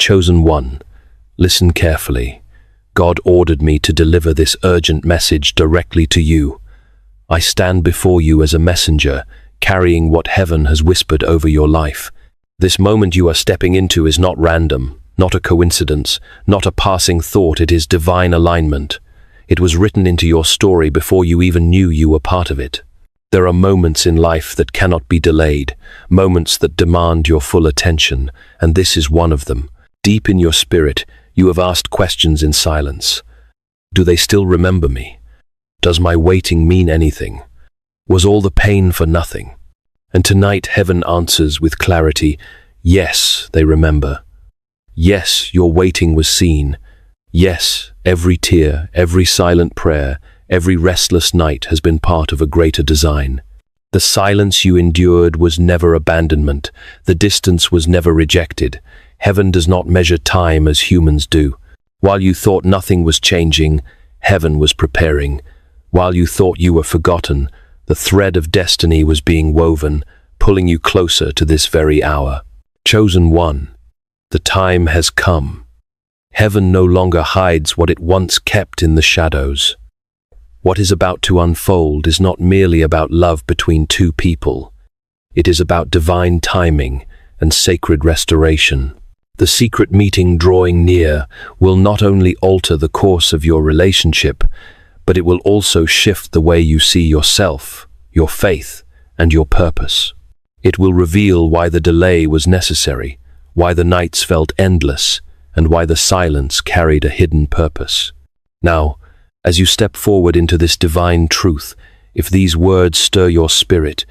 Chosen one, listen carefully. God ordered me to deliver this urgent message directly to you. I stand before you as a messenger, carrying what heaven has whispered over your life. This moment you are stepping into is not random, not a coincidence, not a passing thought. It is divine alignment. It was written into your story before you even knew you were part of it. There are moments in life that cannot be delayed, moments that demand your full attention, and this is one of them. Deep in your spirit, you have asked questions in silence. Do they still remember me? Does my waiting mean anything? Was all the pain for nothing? And tonight heaven answers with clarity, yes, they remember. Yes, your waiting was seen. Yes, every tear, every silent prayer, every restless night has been part of a greater design. The silence you endured was never abandonment. The distance was never rejected. Heaven does not measure time as humans do. While you thought nothing was changing, heaven was preparing. While you thought you were forgotten, the thread of destiny was being woven, pulling you closer to this very hour. Chosen one, the time has come. Heaven no longer hides what it once kept in the shadows. What is about to unfold is not merely about love between two people. It is about divine timing and sacred restoration. The secret meeting drawing near will not only alter the course of your relationship, but it will also shift the way you see yourself, your faith, and your purpose. It will reveal why the delay was necessary, why the nights felt endless, and why the silence carried a hidden purpose. Now, as you step forward into this divine truth, if these words stir your spirit,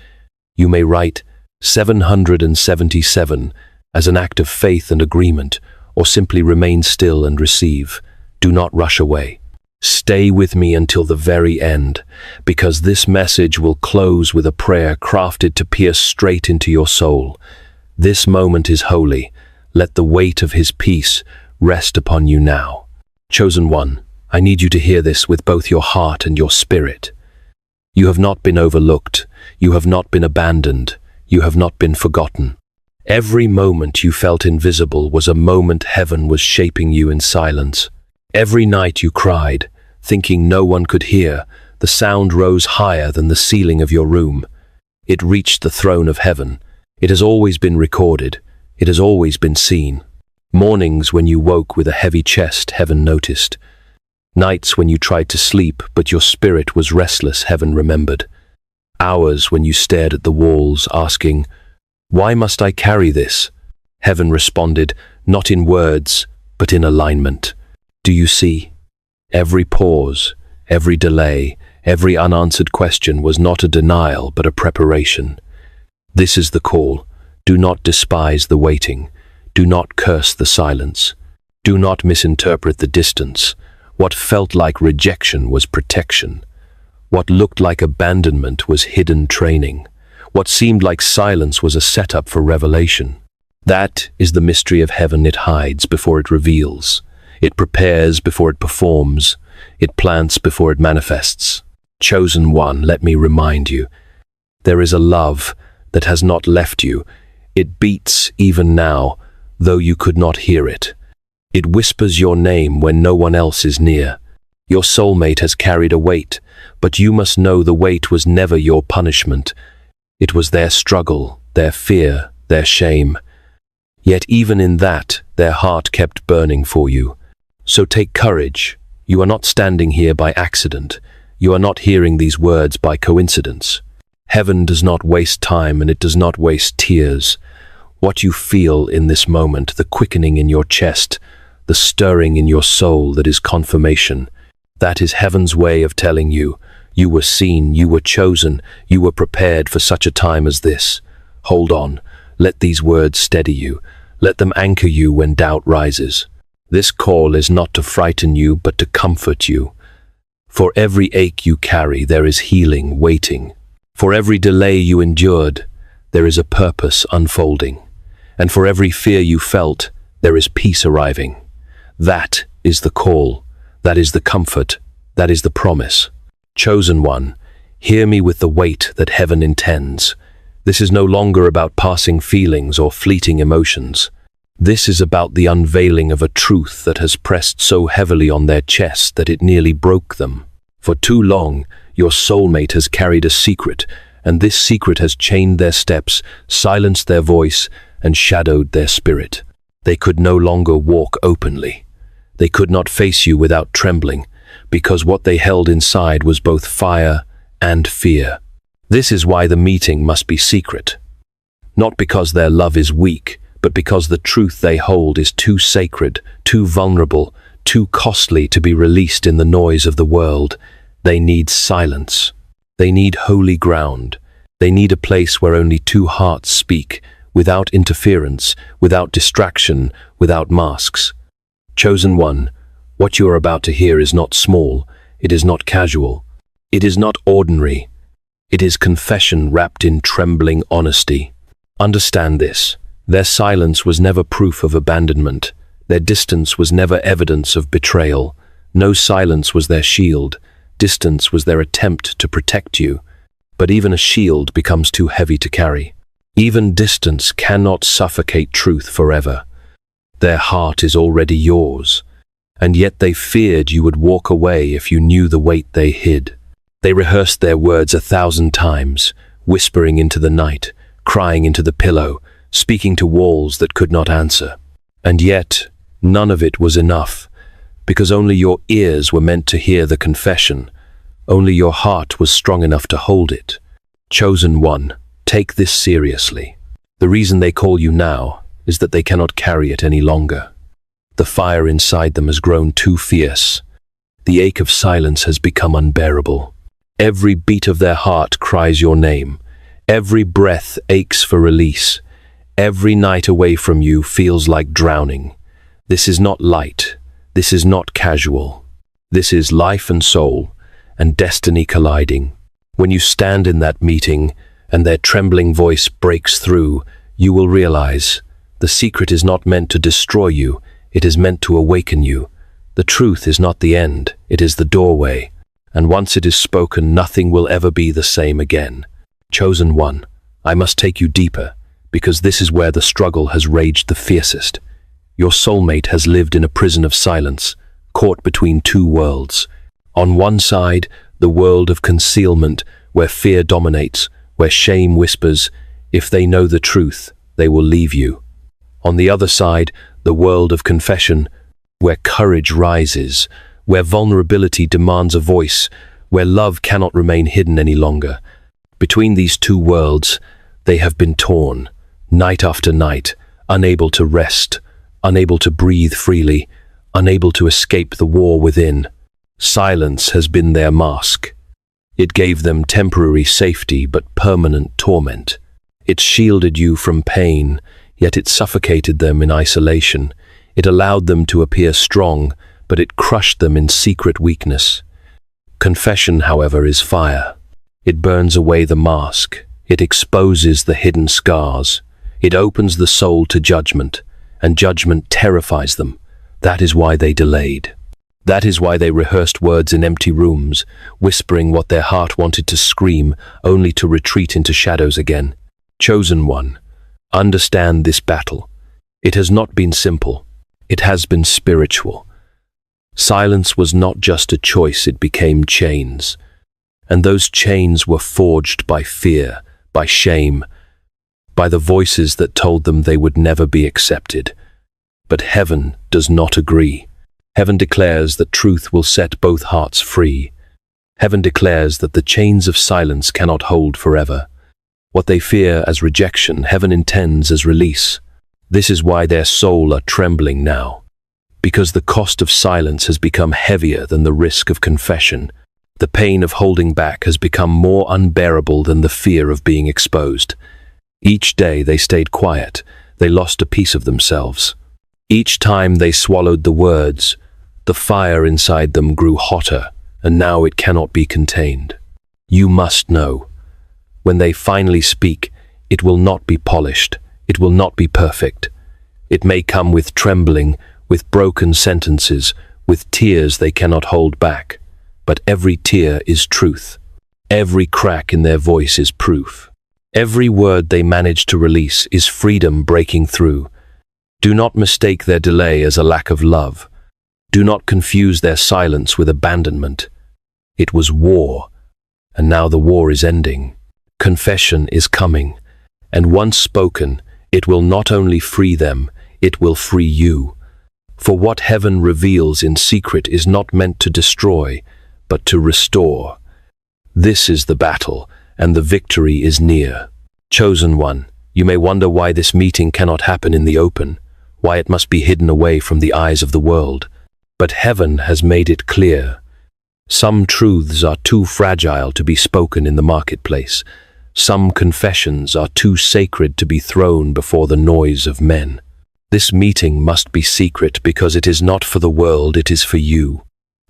you may write 777 as an act of faith and agreement, or simply remain still and receive. Do not rush away. Stay with me until the very end, because this message will close with a prayer crafted to pierce straight into your soul. This moment is holy. Let the weight of His peace rest upon you now. Chosen one, I need you to hear this with both your heart and your spirit. You have not been overlooked. You have not been abandoned. You have not been forgotten. Every moment you felt invisible was a moment heaven was shaping you in silence. Every night you cried, thinking no one could hear, the sound rose higher than the ceiling of your room. It reached the throne of heaven. It has always been recorded. It has always been seen. Mornings when you woke with a heavy chest, heaven noticed. Nights when you tried to sleep, but your spirit was restless, heaven remembered. Hours when you stared at the walls, asking, why must I carry this? Heaven responded, not in words, but in alignment. Do you see? Every pause, every delay, every unanswered question was not a denial, but a preparation. This is the call. Do not despise the waiting. Do not curse the silence. Do not misinterpret the distance. What felt like rejection was protection. What looked like abandonment was hidden training. What seemed like silence was a setup for revelation. That is the mystery of heaven. It hides before it reveals. It prepares before it performs. It plants before it manifests. Chosen one, let me remind you, there is a love that has not left you. It beats even now, though you could not hear it. It whispers your name when no one else is near. Your soulmate has carried a weight, but you must know the weight was never your punishment. It was their struggle, their fear, their shame. Yet even in that, their heart kept burning for you. So take courage. You are not standing here by accident. You are not hearing these words by coincidence. Heaven does not waste time, and it does not waste tears. What you feel in this moment, the quickening in your chest, the stirring in your soul, that is confirmation. That is heaven's way of telling you, you were seen, you were chosen, you were prepared for such a time as this. Hold on. Let these words steady you. Let them anchor you when doubt rises. This call is not to frighten you, but to comfort you. For every ache you carry, there is healing waiting. For every delay you endured, there is a purpose unfolding. And for every fear you felt, there is peace arriving. That is the call. That is the comfort. That is the promise. Chosen one, hear me with the weight that heaven intends. This is no longer about passing feelings or fleeting emotions. This is about the unveiling of a truth that has pressed so heavily on their chest that it nearly broke them. For too long, your soulmate has carried a secret, and this secret has chained their steps, silenced their voice, and shadowed their spirit. They could no longer walk openly. They could not face you without trembling, because what they held inside was both fire and fear. This is why the meeting must be secret. Not because their love is weak, but because the truth they hold is too sacred, too vulnerable, too costly to be released in the noise of the world. They need silence. They need holy ground. They need a place where only two hearts speak, without interference, without distraction, without masks. Chosen one, what you are about to hear is not small, it is not casual, it is not ordinary. It is confession wrapped in trembling honesty. Understand this. Their silence was never proof of abandonment. Their distance was never evidence of betrayal. No silence was their shield. Distance was their attempt to protect you. But even a shield becomes too heavy to carry. Even distance cannot suffocate truth forever. Their heart is already yours, and yet they feared you would walk away if you knew the weight they hid. They rehearsed their words 1,000 times, whispering into the night, crying into the pillow, speaking to walls that could not answer. And yet, none of it was enough, because only your ears were meant to hear the confession. Only your heart was strong enough to hold it. Chosen one, take this seriously. The reason they call you now is that they cannot carry it any longer. The fire inside them has grown too fierce. The ache of silence has become unbearable. Every beat of their heart cries your name. Every breath aches for release. Every night away from you feels like drowning. This is not light. This is not casual. This is life and soul, and destiny colliding. When you stand in that meeting, and their trembling voice breaks through, you will realize the secret is not meant to destroy you, it is meant to awaken you. The truth is not the end, it is the doorway. And once it is spoken, nothing will ever be the same again. Chosen one, I must take you deeper, because this is where the struggle has raged the fiercest. Your soulmate has lived in a prison of silence, caught between two worlds. On one side, the world of concealment, where fear dominates, where shame whispers, if they know the truth, they will leave you. On the other side, the world of confession, where courage rises, where vulnerability demands a voice, where love cannot remain hidden any longer. Between these two worlds, they have been torn, night after night, unable to rest, unable to breathe freely, unable to escape the war within. Silence has been their mask. It gave them temporary safety but permanent torment. It shielded you from pain, yet it suffocated them in isolation. It allowed them to appear strong, but it crushed them in secret weakness. Confession, however, is fire. It burns away the mask. It exposes the hidden scars. It opens the soul to judgment, and judgment terrifies them. That is why they delayed. That is why they rehearsed words in empty rooms, whispering what their heart wanted to scream, only to retreat into shadows again. Chosen one, understand this battle. It has not been simple. It has been spiritual. Silence was not just a choice, it became chains. And those chains were forged by fear, by shame, by the voices that told them they would never be accepted. But heaven does not agree. Heaven declares that truth will set both hearts free. Heaven declares that the chains of silence cannot hold forever. What they fear as rejection, heaven intends as release. This is why their soul are trembling now. Because the cost of silence has become heavier than the risk of confession. The pain of holding back has become more unbearable than the fear of being exposed. Each day they stayed quiet, they lost a piece of themselves. Each time they swallowed the words, the fire inside them grew hotter, and now it cannot be contained. You must know. When they finally speak, it will not be polished, it will not be perfect. It may come with trembling, with broken sentences, with tears they cannot hold back. But every tear is truth. Every crack in their voice is proof. Every word they manage to release is freedom breaking through. Do not mistake their delay as a lack of love. Do not confuse their silence with abandonment. It was war, and now the war is ending. Confession is coming, and once spoken, it will not only free them, it will free you. For what heaven reveals in secret is not meant to destroy, but to restore. This is the battle, and the victory is near. Chosen one, you may wonder why this meeting cannot happen in the open, why it must be hidden away from the eyes of the world. But heaven has made it clear. Some truths are too fragile to be spoken in the marketplace. Some confessions are too sacred to be thrown before the noise of men. This meeting must be secret because it is not for the world, it is for you.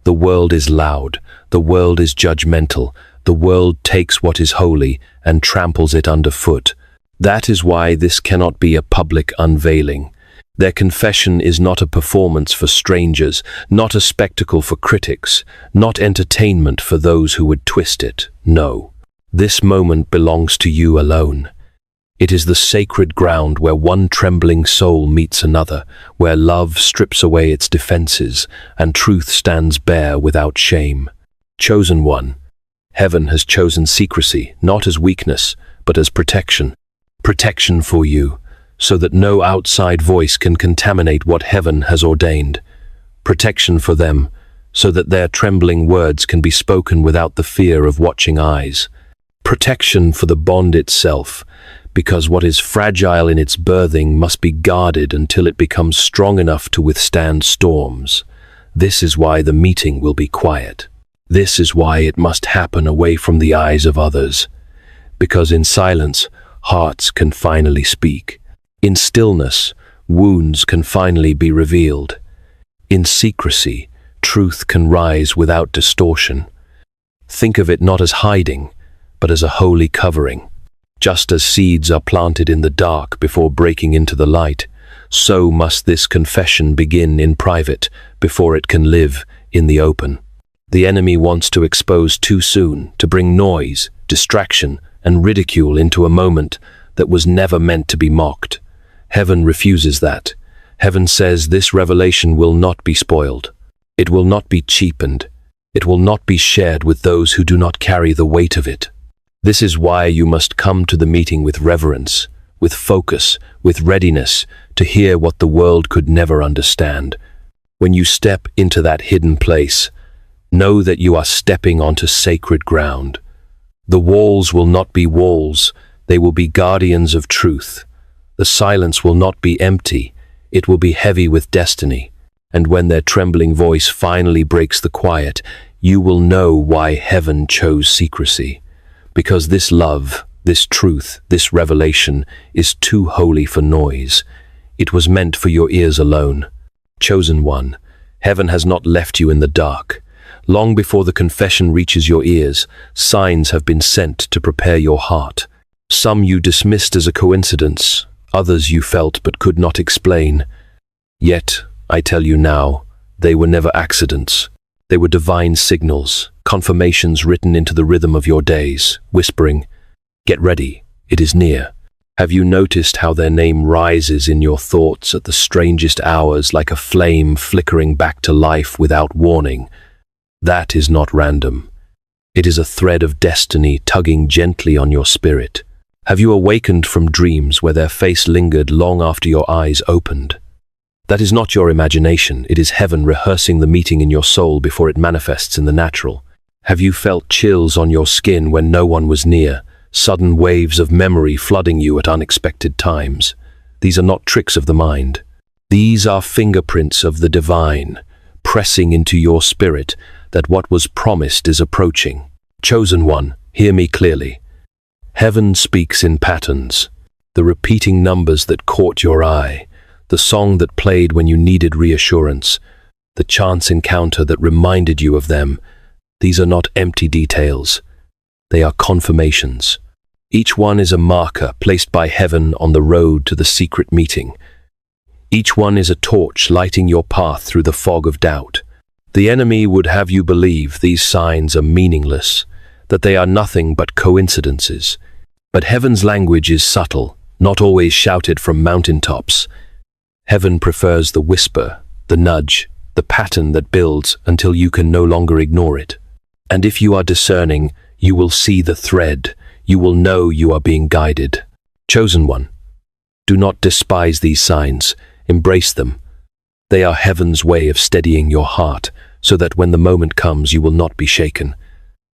The world is loud, the world is judgmental, the world takes what is holy and tramples it underfoot. That is why this cannot be a public unveiling. Their confession is not a performance for strangers, not a spectacle for critics, not entertainment for those who would twist it. No, this moment belongs to you alone. It is the sacred ground where one trembling soul meets another, where love strips away its defenses and truth stands bare without shame. Chosen one, heaven has chosen secrecy, not as weakness, but as protection. Protection for you, so that no outside voice can contaminate what heaven has ordained. Protection for them, so that their trembling words can be spoken without the fear of watching eyes. Protection for the bond itself, because what is fragile in its birthing must be guarded until it becomes strong enough to withstand storms. This is why the meeting will be quiet. This is why it must happen away from the eyes of others. Because in silence, hearts can finally speak. In stillness, wounds can finally be revealed. In secrecy, truth can rise without distortion. Think of it not as hiding, but as a holy covering. Just as seeds are planted in the dark before breaking into the light, so must this confession begin in private before it can live in the open. The enemy wants to expose too soon, to bring noise, distraction, and ridicule into a moment that was never meant to be mocked. Heaven refuses that. Heaven says this revelation will not be spoiled. It will not be cheapened. It will not be shared with those who do not carry the weight of it. This is why you must come to the meeting with reverence, with focus, with readiness to hear what the world could never understand. When you step into that hidden place, know that you are stepping onto sacred ground. The walls will not be walls, they will be guardians of truth. The silence will not be empty, it will be heavy with destiny. And when their trembling voice finally breaks the quiet, you will know why heaven chose secrecy. Because this love, this truth, this revelation is too holy for noise. It was meant for your ears alone. Chosen one, heaven has not left you in the dark. Long before the confession reaches your ears, signs have been sent to prepare your heart. Some you dismissed as a coincidence, others you felt but could not explain. Yet, I tell you now, they were never accidents. They were divine signals, confirmations written into the rhythm of your days, whispering, "Get ready, it is near." Have you noticed how their name rises in your thoughts at the strangest hours like a flame flickering back to life without warning? That is not random. It is a thread of destiny tugging gently on your spirit. Have you awakened from dreams where their face lingered long after your eyes opened? That is not your imagination, it is heaven rehearsing the meeting in your soul before it manifests in the natural. Have you felt chills on your skin when no one was near, sudden waves of memory flooding you at unexpected times? These are not tricks of the mind. These are fingerprints of the divine, pressing into your spirit that what was promised is approaching. Chosen one, hear me clearly. Heaven speaks in patterns, the repeating numbers that caught your eye, the song that played when you needed reassurance, the chance encounter that reminded you of them. These are not empty details. They are confirmations. Each one is a marker placed by heaven on the road to the secret meeting. Each one is a torch lighting your path through the fog of doubt. The enemy would have you believe these signs are meaningless, that they are nothing but coincidences. But heaven's language is subtle, not always shouted from mountaintops. Heaven prefers the whisper, the nudge, the pattern that builds until you can no longer ignore it. And if you are discerning, you will see the thread. You will know you are being guided. Chosen one, do not despise these signs. Embrace them. They are heaven's way of steadying your heart, so that when the moment comes, you will not be shaken.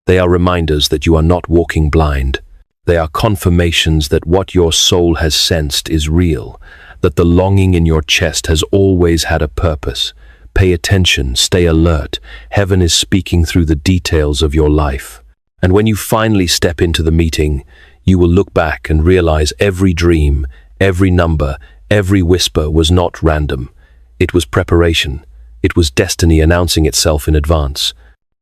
They are reminders that you are not walking blind. They are confirmations that what your soul has sensed is real, that the longing in your chest has always had a purpose. Pay attention, stay alert. Heaven is speaking through the details of your life. And when you finally step into the meeting, you will look back and realize every dream, every number, every whisper was not random. It was preparation. It was destiny announcing itself in advance.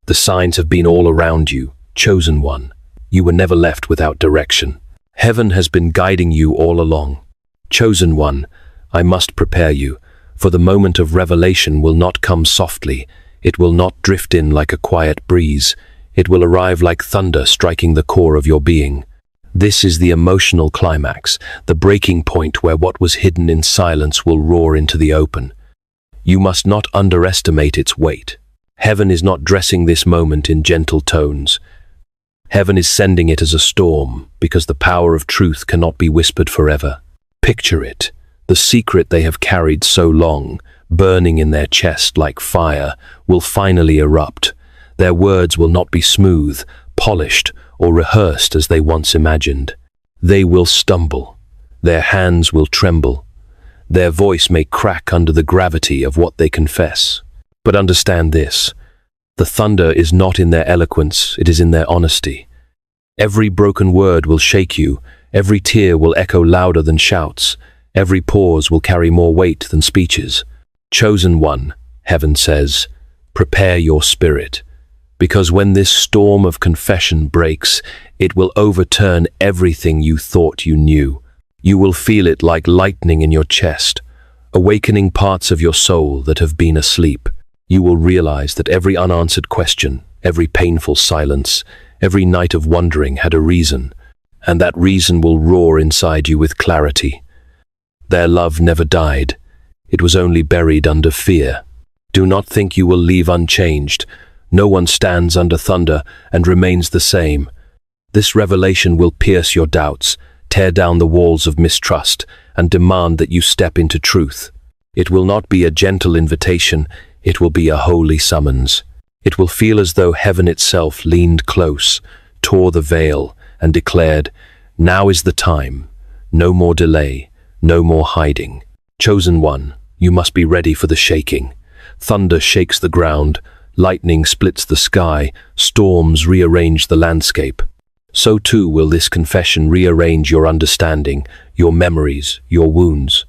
The signs have been all around you. Chosen one, you were never left without direction. Heaven has been guiding you all along. Chosen one, I must prepare you, for the moment of revelation will not come softly. It will not drift in like a quiet breeze. It will arrive like thunder striking the core of your being. This is the emotional climax, the breaking point where what was hidden in silence will roar into the open. You must not underestimate its weight. Heaven is not dressing this moment in gentle tones. Heaven is sending it as a storm, because the power of truth cannot be whispered forever. Picture it, the secret they have carried so long, burning in their chest like fire, will finally erupt. Their words will not be smooth, polished, or rehearsed as they once imagined. They will stumble. Their hands will tremble. Their voice may crack under the gravity of what they confess. But understand this, the thunder is not in their eloquence, it is in their honesty. Every broken word will shake you, every tear will echo louder than shouts, every pause will carry more weight than speeches. Chosen one, heaven says, prepare your spirit. Because when this storm of confession breaks, it will overturn everything you thought you knew. You will feel it like lightning in your chest, awakening parts of your soul that have been asleep. You will realize that every unanswered question, every painful silence, every night of wondering had a reason, and that reason will roar inside you with clarity. Their love never died. It was only buried under fear. Do not think you will leave unchanged. No one stands under thunder and remains the same. This revelation will pierce your doubts, tear down the walls of mistrust, and demand that you step into truth. It will not be a gentle invitation, it will be a holy summons. It will feel as though heaven itself leaned close, tore the veil, and declared, now is the time. No more delay, no more hiding. Chosen one, you must be ready for the shaking. Thunder shakes the ground, lightning splits the sky, storms rearrange the landscape. So too will this confession rearrange your understanding, your memories, your wounds.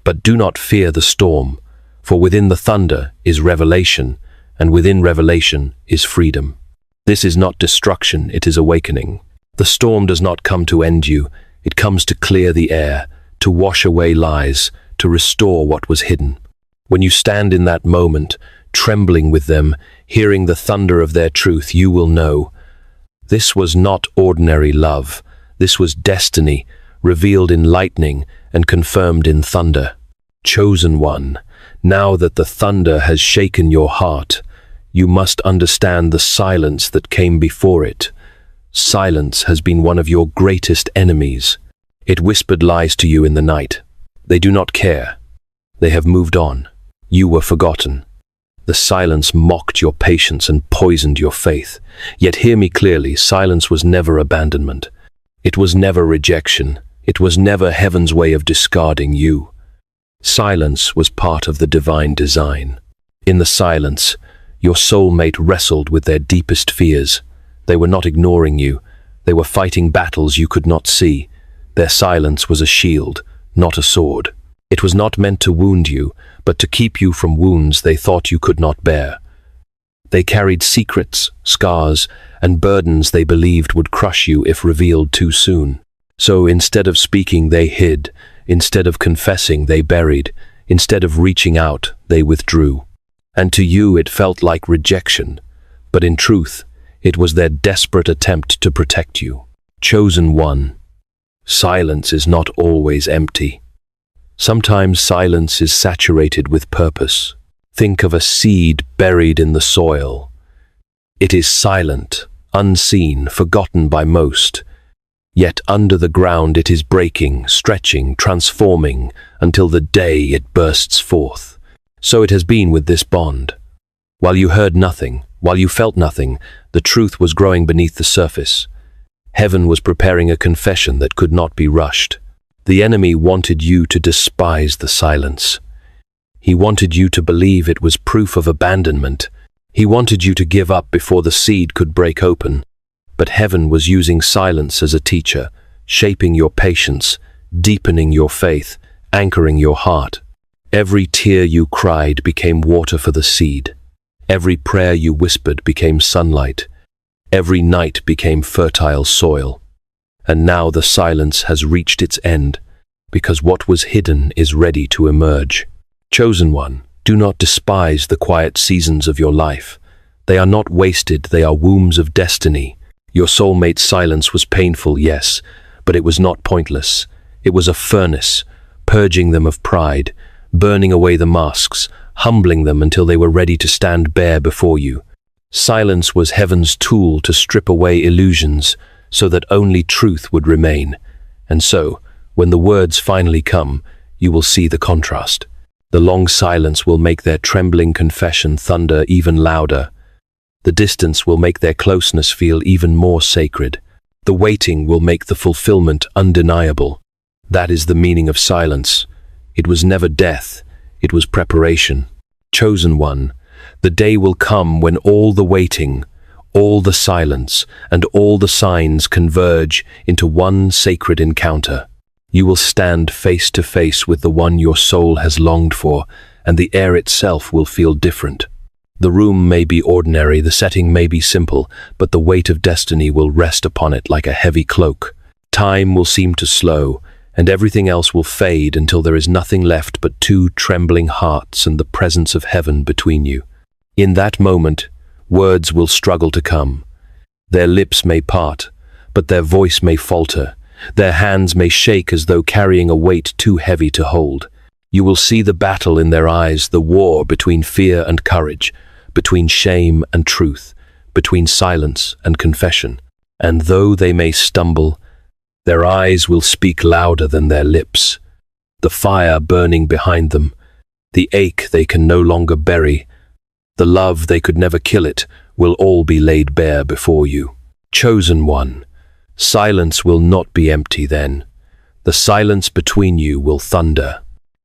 But do not fear the storm, for within the thunder is revelation, and within revelation is freedom. This is not destruction, it is awakening. The storm does not come to end you, it comes to clear the air, to wash away lies, to restore what was hidden. When you stand in that moment, trembling with them, hearing the thunder of their truth, you will know. This was not ordinary love. This was destiny, revealed in lightning and confirmed in thunder. Chosen one, now that the thunder has shaken your heart, you must understand the silence that came before it. Silence has been one of your greatest enemies. It whispered lies to you in the night. They do not care. They have moved on. You were forgotten. The silence mocked your patience and poisoned your faith. Yet hear me clearly, silence was never abandonment. It was never rejection. It was never heaven's way of discarding you. Silence was part of the divine design. In the silence, your soulmate wrestled with their deepest fears. They were not ignoring you. They were fighting battles you could not see. Their silence was a shield, not a sword. It was not meant to wound you, but to keep you from wounds they thought you could not bear. They carried secrets, scars, and burdens they believed would crush you if revealed too soon. So instead of speaking, they hid. Instead of confessing, they buried. Instead of reaching out, they withdrew. And to you it felt like rejection, but in truth, it was their desperate attempt to protect you. Chosen one, silence is not always empty. Sometimes silence is saturated with purpose. Think of a seed buried in the soil. It is silent, unseen, forgotten by most. Yet under the ground it is breaking, stretching, transforming, until the day it bursts forth. So it has been with this bond. While you heard nothing, while you felt nothing, the truth was growing beneath the surface. Heaven was preparing a confession that could not be rushed. The enemy wanted you to despise the silence. He wanted you to believe it was proof of abandonment. He wanted you to give up before the seed could break open. But heaven was using silence as a teacher, shaping your patience, deepening your faith, anchoring your heart. Every tear you cried became water for the seed. Every prayer you whispered became sunlight. Every night became fertile soil. And now the silence has reached its end, because what was hidden is ready to emerge. Chosen one, do not despise the quiet seasons of your life. They are not wasted, they are wombs of destiny. Your soulmate's silence was painful, yes, but it was not pointless. It was a furnace, purging them of pride, burning away the masks, humbling them until they were ready to stand bare before you. Silence was heaven's tool to strip away illusions, so that only truth would remain. And so, when the words finally come, you will see the contrast. The long silence will make their trembling confession thunder even louder. The distance will make their closeness feel even more sacred. The waiting will make the fulfillment undeniable. That is the meaning of silence. It was never death, it was preparation. Chosen one, the day will come when all the waiting, all the silence, and all the signs converge into one sacred encounter. You will stand face to face with the one your soul has longed for, and the air itself will feel different. The room may be ordinary, the setting may be simple, but the weight of destiny will rest upon it like a heavy cloak. Time will seem to slow, and everything else will fade until there is nothing left but two trembling hearts and the presence of heaven between you. In that moment, words will struggle to come. Their lips may part, but their voice may falter. Their hands may shake as though carrying a weight too heavy to hold. You will see the battle in their eyes, the war between fear and courage, between shame and truth, between silence and confession. And though they may stumble, their eyes will speak louder than their lips. The fire burning behind them, the ache they can no longer bury, the love they could never kill it, will all be laid bare before you. Chosen one, silence will not be empty then. The silence between you will thunder.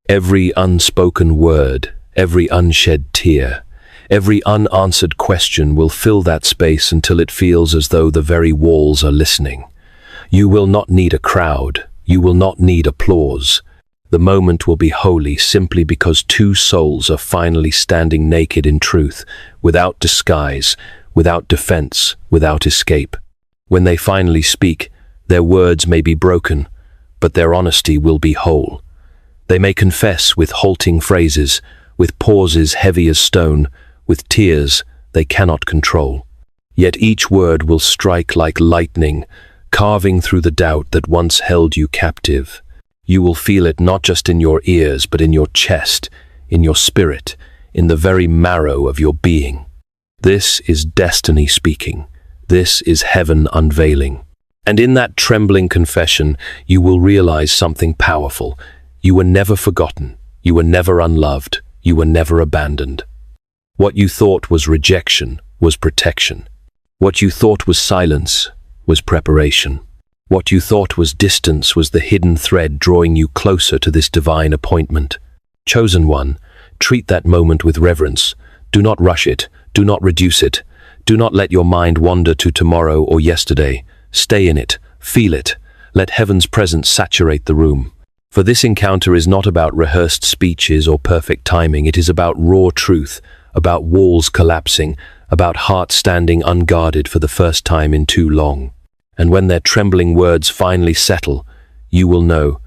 Every unspoken word, every unshed tear, every unanswered question will fill that space until it feels as though the very walls are listening. You will not need a crowd. You will not need applause. The moment will be holy simply because two souls are finally standing naked in truth, without disguise, without defense, without escape. When they finally speak, their words may be broken, but their honesty will be whole. They may confess with halting phrases, with pauses heavy as stone, with tears they cannot control. Yet each word will strike like lightning, carving through the doubt that once held you captive. You will feel it not just in your ears, but in your chest, in your spirit, in the very marrow of your being. This is destiny speaking. This is heaven unveiling. And in that trembling confession, you will realize something powerful. You were never forgotten. You were never unloved. You were never abandoned. What you thought was rejection was protection. What you thought was silence was preparation. What you thought was distance was the hidden thread drawing you closer to this divine appointment. Chosen one, treat that moment with reverence. Do not rush it. Do not reduce it. Do not let your mind wander to tomorrow or yesterday. Stay in it. Feel it. Let heaven's presence saturate the room. For this encounter is not about rehearsed speeches or perfect timing. It is about raw truth, about walls collapsing, about hearts standing unguarded for the first time in too long. And when their trembling words finally settle, you will know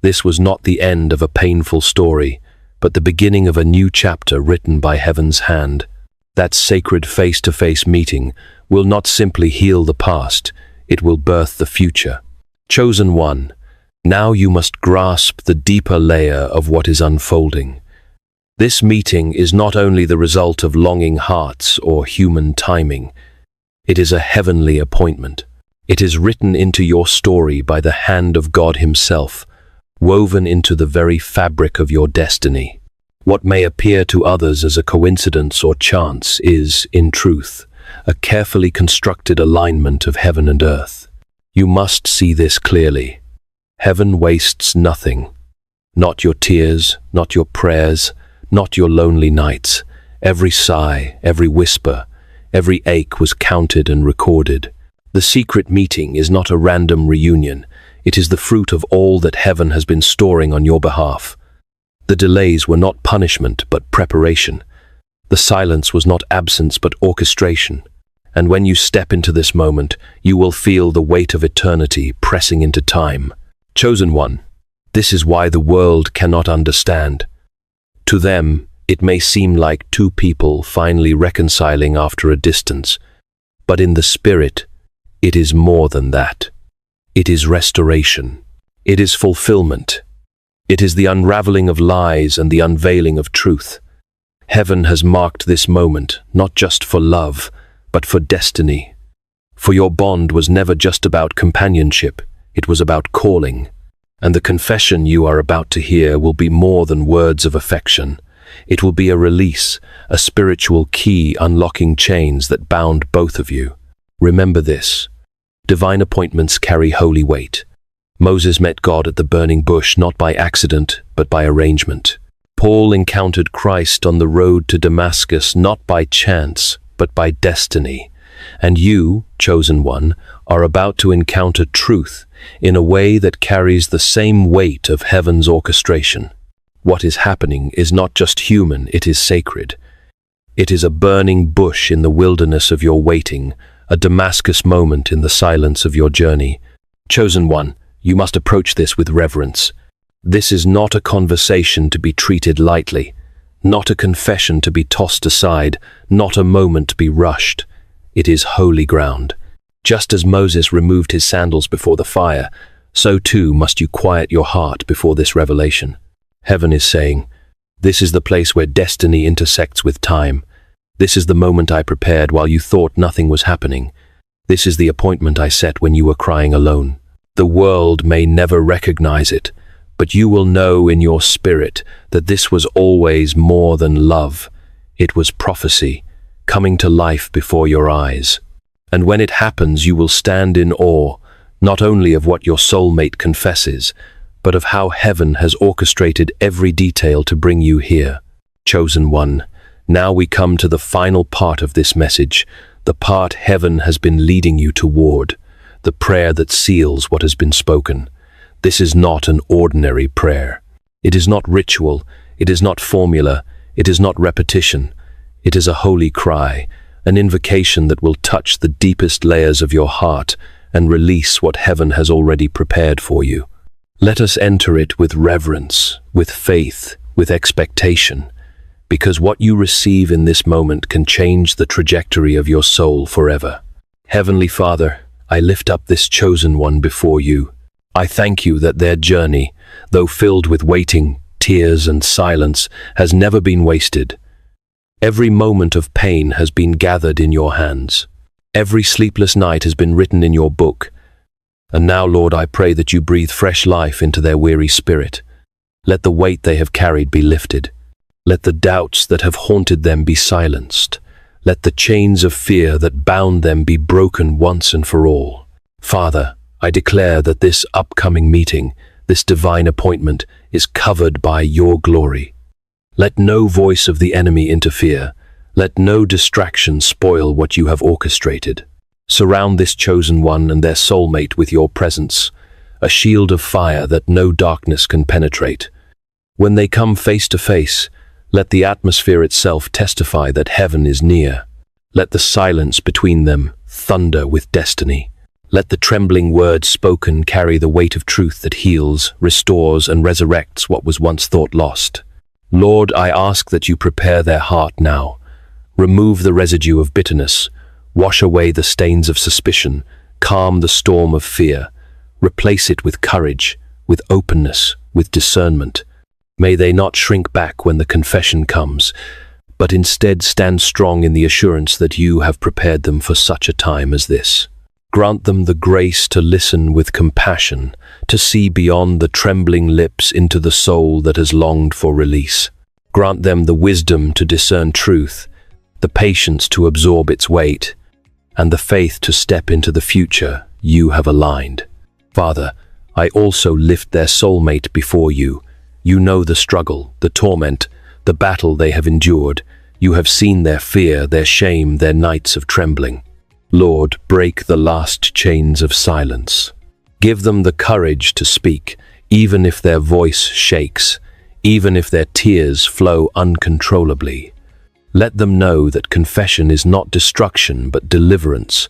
this was not the end of a painful story, but the beginning of a new chapter written by heaven's hand. That sacred face-to-face meeting will not simply heal the past, it will birth the future. Chosen one, Now you must grasp the deeper layer of what is unfolding. This meeting is not only the result of longing hearts or human timing. It is a heavenly appointment. It is written into your story by the hand of God Himself, woven into the very fabric of your destiny. What may appear to others as a coincidence or chance is, in truth, a carefully constructed alignment of heaven and earth. You must see this clearly. Heaven wastes nothing. Not your tears, not your prayers, not your lonely nights. Every sigh, every whisper, every ache was counted and recorded. The secret meeting is not a random reunion. It is the fruit of all that heaven has been storing on your behalf. The delays were not punishment, but preparation. The silence was not absence, but orchestration. And when you step into this moment, you will feel the weight of eternity pressing into time. Chosen one, this is why the world cannot understand. To them, it may seem like two people finally reconciling after a distance, but in the spirit, it is more than that. It is restoration. It is fulfillment. It is the unraveling of lies and the unveiling of truth. Heaven has marked this moment, not just for love, but for destiny. For your bond was never just about companionship, it was about calling. And the confession you are about to hear will be more than words of affection. It will be a release, a spiritual key unlocking chains that bound both of you. Remember this. Divine appointments carry holy weight. Moses met God at the burning bush not by accident, but by arrangement. Paul encountered Christ on the road to Damascus not by chance, but by destiny. And you, chosen one, are about to encounter truth in a way that carries the same weight of heaven's orchestration. What is happening is not just human, it is sacred. It is a burning bush in the wilderness of your waiting, a Damascus moment in the silence of your journey. Chosen one, you must approach this with reverence. This is not a conversation to be treated lightly, not a confession to be tossed aside, not a moment to be rushed. It is holy ground. Just as Moses removed his sandals before the fire, so too must you quiet your heart before this revelation. Heaven is saying, this is the place where destiny intersects with time. This is the moment I prepared while you thought nothing was happening. This is the appointment I set when you were crying alone. The world may never recognize it, but you will know in your spirit that this was always more than love. It was prophecy, coming to life before your eyes. And when it happens, you will stand in awe, not only of what your soulmate confesses, but of how heaven has orchestrated every detail to bring you here. Chosen one, now we come to the final part of this message, the part heaven has been leading you toward, the prayer that seals what has been spoken. This is not an ordinary prayer. It is not ritual, it is not formula, it is not repetition. It is a holy cry, an invocation that will touch the deepest layers of your heart and release what heaven has already prepared for you. Let us enter it with reverence, with faith, with expectation, because what you receive in this moment can change the trajectory of your soul forever. Heavenly Father, I lift up this chosen one before you. I thank you that their journey, though filled with waiting, tears, and silence, has never been wasted. Every moment of pain has been gathered in your hands. Every sleepless night has been written in your book. And now, Lord, I pray that you breathe fresh life into their weary spirit. Let the weight they have carried be lifted. Let the doubts that have haunted them be silenced. Let the chains of fear that bound them be broken once and for all. Father, I declare that this upcoming meeting, this divine appointment, is covered by your glory. Let no voice of the enemy interfere. Let no distraction spoil what you have orchestrated. Surround this chosen one and their soulmate with your presence, a shield of fire that no darkness can penetrate. When they come face to face, let the atmosphere itself testify that heaven is near. Let the silence between them thunder with destiny. Let the trembling words spoken carry the weight of truth that heals, restores, and resurrects what was once thought lost. Lord, I ask that you prepare their heart now. Remove the residue of bitterness, wash away the stains of suspicion, calm the storm of fear, replace it with courage, with openness, with discernment. May they not shrink back when the confession comes, but instead stand strong in the assurance that you have prepared them for such a time as this. Grant them the grace to listen with compassion, to see beyond the trembling lips into the soul that has longed for release. Grant them the wisdom to discern truth, the patience to absorb its weight, and the faith to step into the future you have aligned. Father, I also lift their soulmate before you. You know the struggle, the torment, the battle they have endured. You have seen their fear, their shame, their nights of trembling. Lord, break the last chains of silence. Give them the courage to speak, even if their voice shakes, even if their tears flow uncontrollably. Let them know that confession is not destruction but deliverance.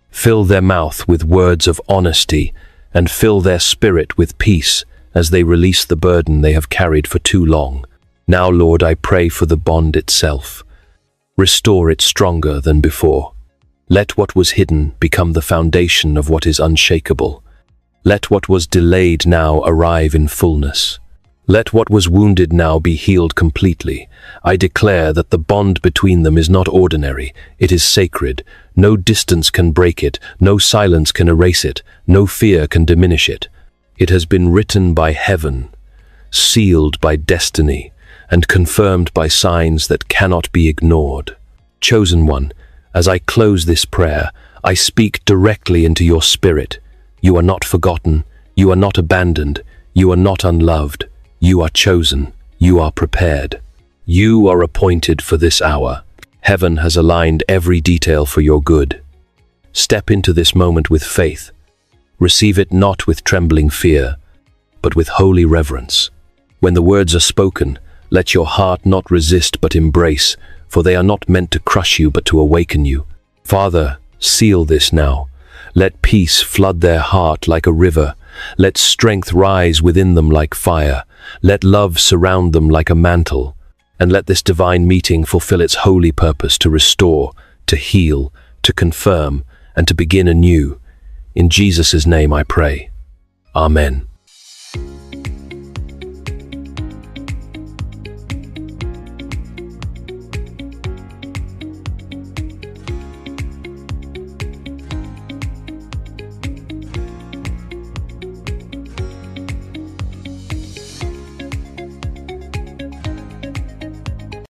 Fill their mouth with words of honesty and fill their spirit with peace as they release the burden they have carried for too long. Now, Lord, I pray for the bond itself. Restore it stronger than before. Let what was hidden become the foundation of what is unshakable. Let what was delayed now arrive in fullness. Let what was wounded now be healed completely. I declare that the bond between them is not ordinary, it is sacred. No distance can break it, no silence can erase it, no fear can diminish it. It has been written by heaven, sealed by destiny, and confirmed by signs that cannot be ignored. Chosen one, as I close this prayer, I speak directly into your spirit. You are not forgotten, you are not abandoned, you are not unloved. You are chosen, you are prepared. You are appointed for this hour. Heaven has aligned every detail for your good. Step into this moment with faith. Receive it not with trembling fear, but with holy reverence. When the words are spoken, let your heart not resist but embrace, for they are not meant to crush you but to awaken you. Father, seal this now. Let peace flood their heart like a river. Let strength rise within them like fire. Let love surround them like a mantle. And let this divine meeting fulfill its holy purpose to restore, to heal, to confirm, and to begin anew. In Jesus' name I pray. Amen.